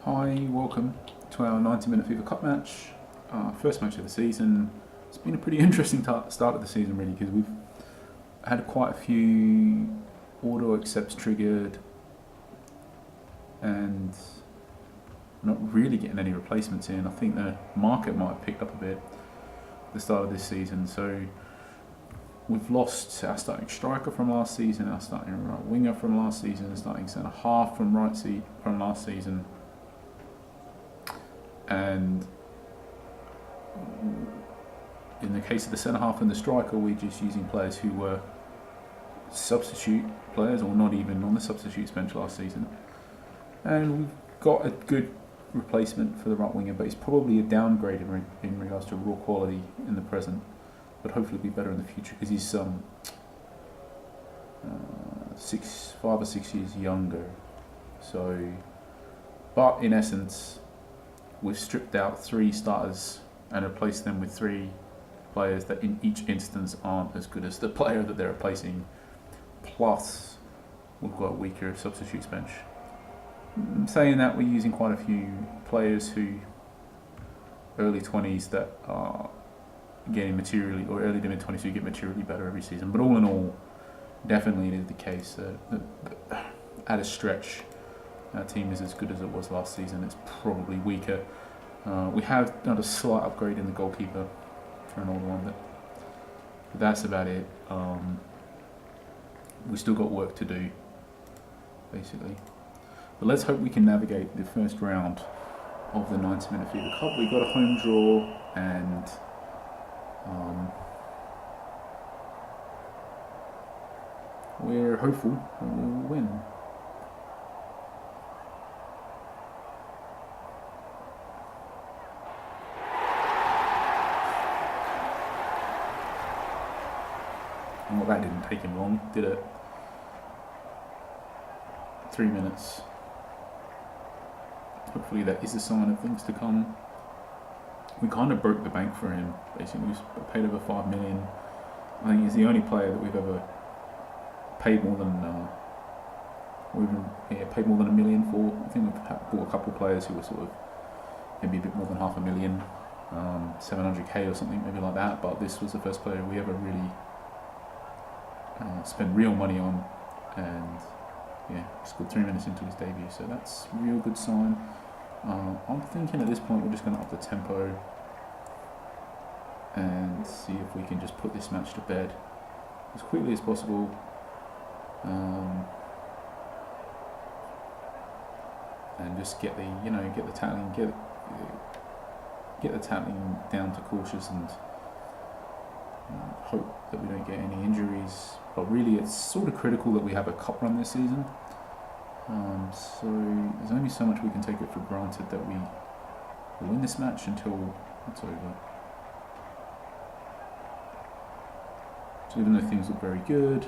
Hi, welcome to our 90-minute FIFA Cup match. First match of the season. It's been a pretty interesting start of the season, really, because we've had quite a few auto accepts triggered and not really getting any replacements in. I think the market might have picked up a bit at the start of this season. So we've lost our starting striker from last season, our starting right winger from last season, starting centre half from from last season. And in the case of the centre half and the striker, we're just using players who were substitute players or not even on the substitutes bench last season. And we've got a good replacement for the right winger, but it's probably a downgrade in regards to raw quality in the present, but hopefully be better in the future because he's 5 or 6 years younger. So, but in essence, we've stripped out 3 starters and replaced them with 3 players that in each instance aren't as good as the player that they're replacing. Plus, we've got a weaker substitutes bench. Saying that, we're using quite a few players who early 20s that are getting materially, or early to mid 20s who get materially better every season. But all in all, definitely it is the case that at a stretch, our team is as good as it was last season. It's probably weaker. We have done a slight upgrade in the goalkeeper for an older one, but that's about it. We still got work to do, basically. But let's hope we can navigate the first round of the 90-minute FIFA Cup. We've got a home draw, and we're hopeful that we'll win. Well, that didn't take him long, did it? 3 minutes. Hopefully that is a sign of things to come. We kind of broke the bank for him, basically. We paid over 5 million. I think he's the only player that we've ever paid more than paid more than $1 million for. I think we've bought a couple of players who were sort of maybe a bit more than $500,000, 700k or something, maybe like that. But this was the first player we ever really spent real money on, and scored 3 minutes into his debut, so that's a real good sign. I'm thinking at this point we're just going to up the tempo and see if we can just put this match to bed as quickly as possible. And just get the tackling, get the tackling down to cautious and hope that we don't get any injuries. But really, it's sort of critical that we have a cup run this season. So there's only so much we can take it for granted that we will win this match until it's over. So even though things look very good,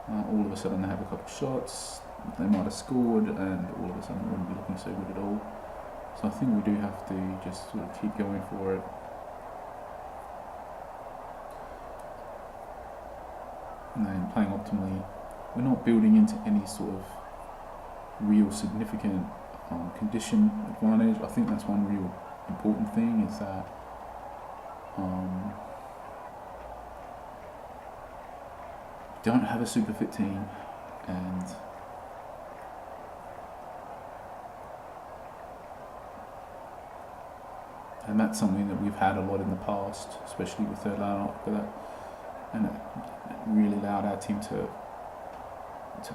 all of a sudden they have a couple of shots, they might have scored, and all of a sudden it wouldn't be looking so good at all. So I think we do have to just sort of keep going for it. And then playing optimally. We're not building into any sort of real significant condition advantage. I think that's one real important thing, is that we don't have a super fit team, and that's something that we've had a lot in the past, especially with third line, and it really allowed our team to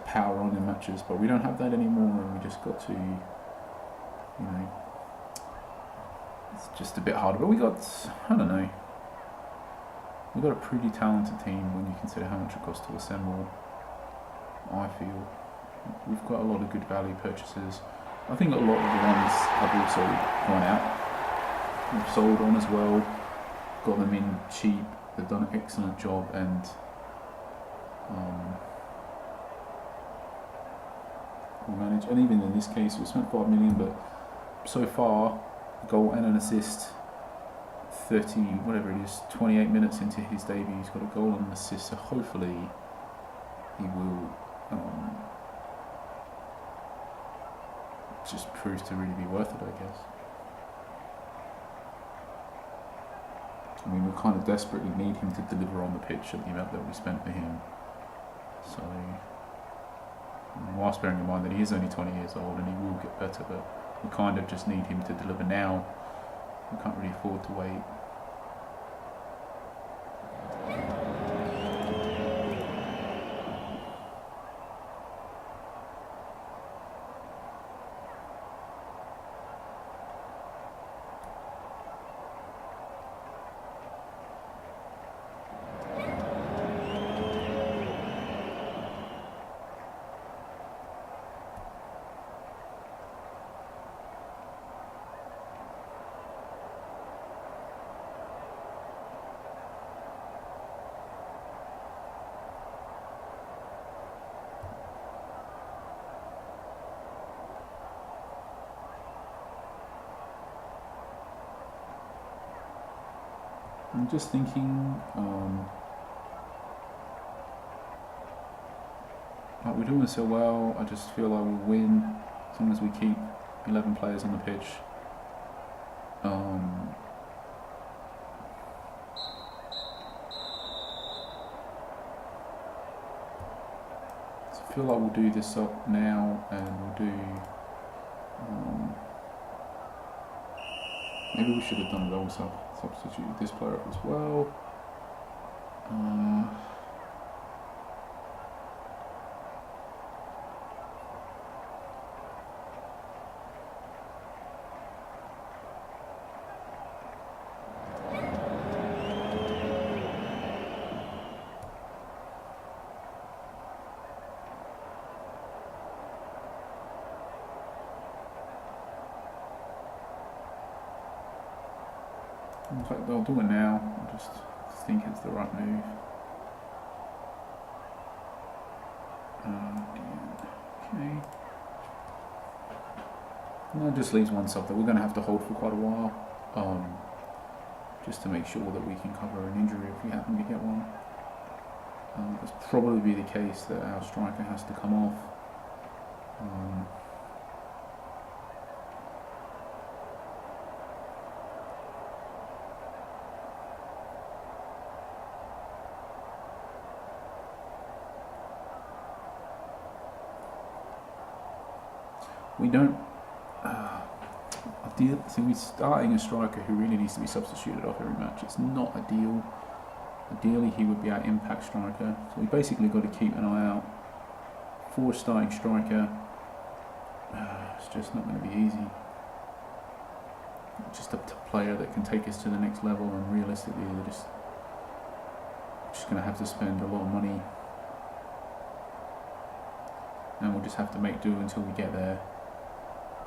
power on in matches, but we don't have that anymore, and we just got to, it's just a bit harder. But we got a pretty talented team when you consider how much it costs to assemble. I feel we've got a lot of good value purchases. I think a lot of the ones have also gone out. We've sold on as well, got them in cheap. They've done an excellent job, and we managed. And even in this case, we spent 5 million, but so far, a goal and an assist. 28 minutes into his debut, he's got a goal and an assist. So hopefully, he will just proves to really be worth it, I guess. I mean, we kind of desperately need him to deliver on the pitch at the amount that we spent for him. So, whilst bearing in mind that he is only 20 years old and he will get better, but we kind of just need him to deliver now. We can't really afford to wait. I'm just thinking, like we're doing so well, I just feel like we'll win as long as we keep 11 players on the pitch. So I feel like we'll do this up now, and we'll do. Maybe we should have done those substitute this player up as well. In fact, I'll do it now. I just think it's the right move. Okay. And that just leaves one sub that we're going to have to hold for quite a while, just to make sure that we can cover an injury if we happen to get one. It's probably be the case that our striker has to come off. We don't. We're starting a striker who really needs to be substituted off every match. It's not ideal. Ideally, he would be our impact striker. So we basically got to keep an eye out for a starting striker. It's just not going to be easy. Just a player that can take us to the next level, and realistically, we're just going to have to spend a lot of money, and we'll just have to make do until we get there.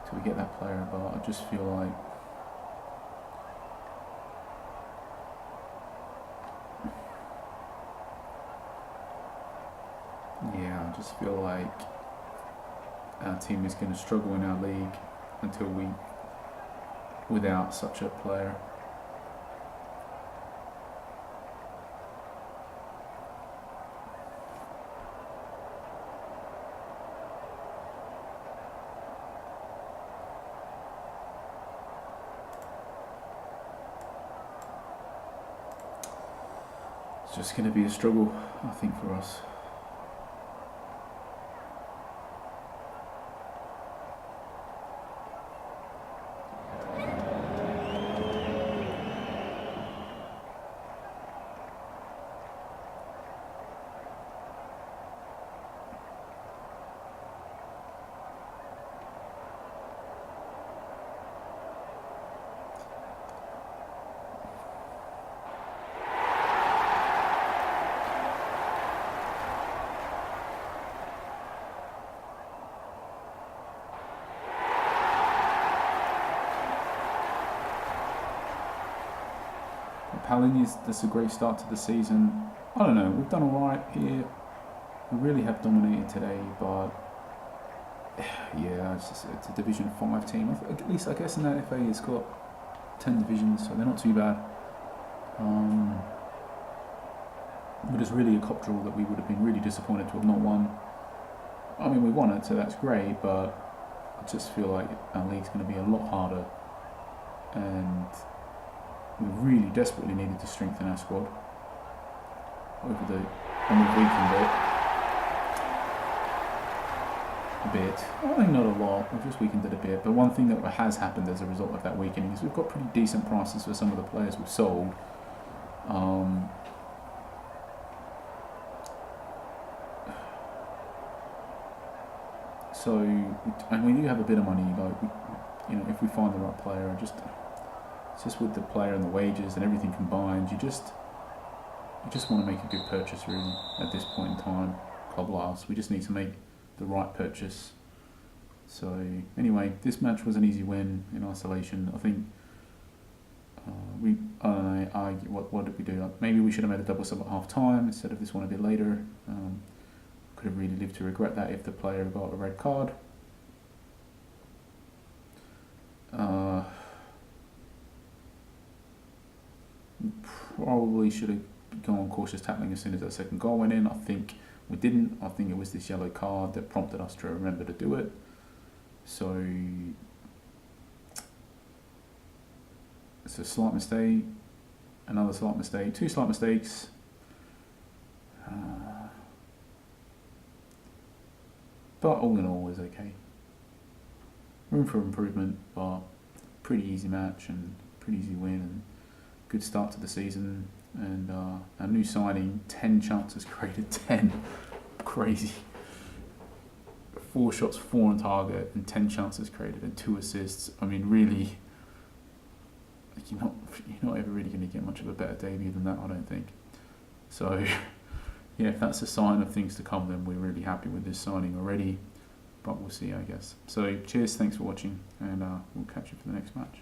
Till we get that player, but I just feel like I just feel like our team is going to struggle in our league without such a player. It's just going to be a struggle, I think, for us. That's a great start to the season. I don't know, we've done alright here. We really have dominated today, but yeah, it's a Division 5 team. At least I guess in that FA it's got 10 divisions, so they're not too bad. But it's really a cop draw that we would have been really disappointed to have not won. I mean, we won it, so that's great, but I just feel like our league's going to be a lot harder, and we really desperately needed to strengthen our squad and we've weakened it a bit. I think not a lot, we've just weakened it a bit, but one thing that has happened as a result of that weakening is we've got pretty decent prices for some of the players we've sold. And we do have a bit of money, like if we find the right player, it's just with the player and the wages and everything combined, you just want to make a good purchase really at this point in time. Club last, we just need to make the right purchase. So anyway, this match was an easy win in isolation. I think what did we do? Like, maybe we should have made a double sub at half time instead of this one a bit later. Could have really lived to regret that if the player got a red card. Probably should have gone cautious tackling as soon as that second goal went in. I think we didn't. I think it was this yellow card that prompted us to remember to do it. So it's a slight mistake, another slight mistake, two slight mistakes. But all in all, is okay. Room for improvement, but pretty easy match and pretty easy win and good start to the season. And our new signing, 10 chances created, 10. Crazy. 4 shots, 4 on target, and 10 chances created and 2 assists. I mean, really, you're not ever really going to get much of a better debut than that, I don't think. So, yeah, if that's a sign of things to come, then we're really happy with this signing already. But we'll see, I guess. So, cheers, thanks for watching, and we'll catch you for the next match.